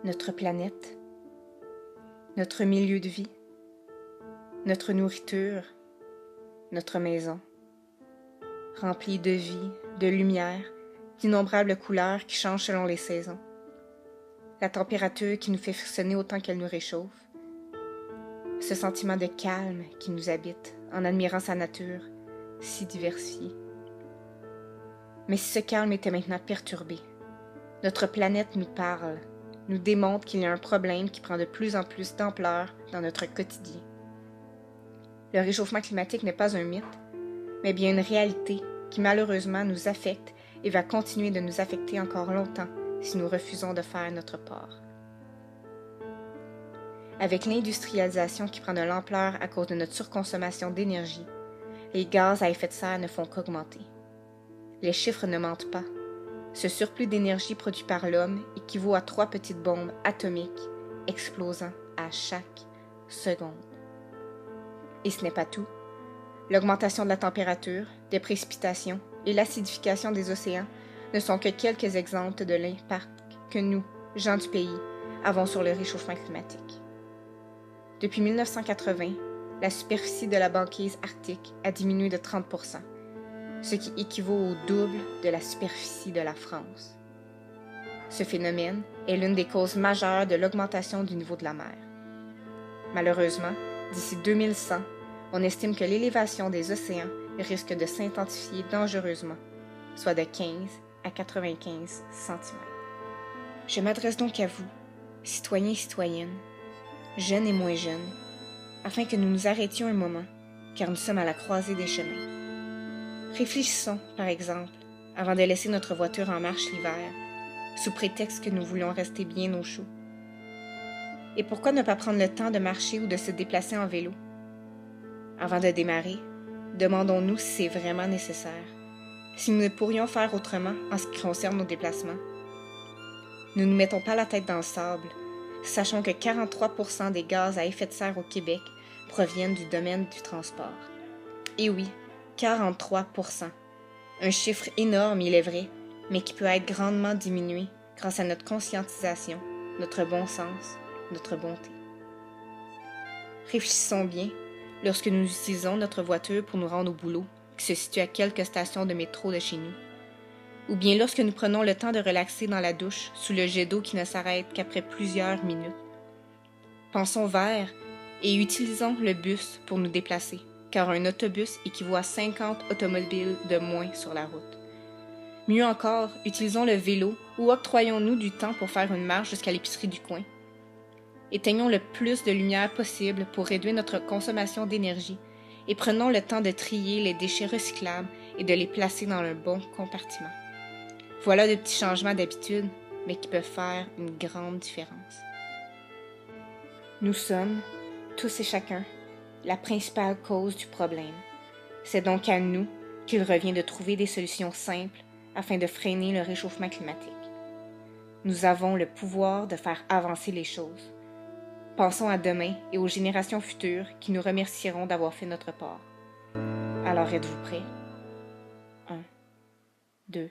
Notre planète, notre milieu de vie, notre nourriture, notre maison, remplie de vie, de lumière, d'innombrables couleurs qui changent selon les saisons, la température qui nous fait frissonner autant qu'elle nous réchauffe, ce sentiment de calme qui nous habite en admirant sa nature si diversifiée. Mais si ce calme était maintenant perturbé, notre planète nous parle, nous démontre qu'il y a un problème qui prend de plus en plus d'ampleur dans notre quotidien. Le réchauffement climatique n'est pas un mythe, mais bien une réalité qui malheureusement nous affecte et va continuer de nous affecter encore longtemps si nous refusons de faire notre part. Avec l'industrialisation qui prend de l'ampleur à cause de notre surconsommation d'énergie, les gaz à effet de serre ne font qu'augmenter. Les chiffres ne mentent pas. Ce surplus d'énergie produit par l'homme équivaut à 3 petites bombes atomiques explosant à chaque seconde. Et ce n'est pas tout. L'augmentation de la température, des précipitations et l'acidification des océans ne sont que quelques exemples de l'impact que nous, gens du pays, avons sur le réchauffement climatique. Depuis 1980, la superficie de la banquise arctique a diminué de 30%, ce qui équivaut au double de la superficie de la France. Ce phénomène est l'une des causes majeures de l'augmentation du niveau de la mer. Malheureusement, d'ici 2100, on estime que l'élévation des océans risque de s'intensifier dangereusement, soit de 15 à 95 cm. Je m'adresse donc à vous, citoyens et citoyennes, jeunes et moins jeunes, afin que nous nous arrêtions un moment, car nous sommes à la croisée des chemins. Réfléchissons, par exemple, avant de laisser notre voiture en marche l'hiver, sous prétexte que nous voulons rester bien au chaud. Et pourquoi ne pas prendre le temps de marcher ou de se déplacer en vélo? Avant de démarrer, demandons-nous si c'est vraiment nécessaire, si nous ne pourrions faire autrement en ce qui concerne nos déplacements. Ne nous mettons pas la tête dans le sable, sachant que 43% des gaz à effet de serre au Québec proviennent du domaine du transport. Et oui, 43%. Un chiffre énorme, il est vrai, mais qui peut être grandement diminué grâce à notre conscientisation, notre bon sens, notre bonté. Réfléchissons bien lorsque nous utilisons notre voiture pour nous rendre au boulot, qui se situe à quelques stations de métro de chez nous, ou bien lorsque nous prenons le temps de relaxer dans la douche sous le jet d'eau qui ne s'arrête qu'après plusieurs minutes. Pensons vert et utilisons le bus pour nous déplacer, car un autobus équivaut à 50 automobiles de moins sur la route. Mieux encore, utilisons le vélo ou octroyons-nous du temps pour faire une marche jusqu'à l'épicerie du coin. Éteignons le plus de lumière possible pour réduire notre consommation d'énergie et prenons le temps de trier les déchets recyclables et de les placer dans le bon compartiment. Voilà de petits changements d'habitude, mais qui peuvent faire une grande différence. Nous sommes, tous et chacun, la principale cause du problème. C'est donc à nous qu'il revient de trouver des solutions simples afin de freiner le réchauffement climatique. Nous avons le pouvoir de faire avancer les choses. Pensons à demain et aux générations futures qui nous remercieront d'avoir fait notre part. Alors êtes-vous prêts? 1, 2,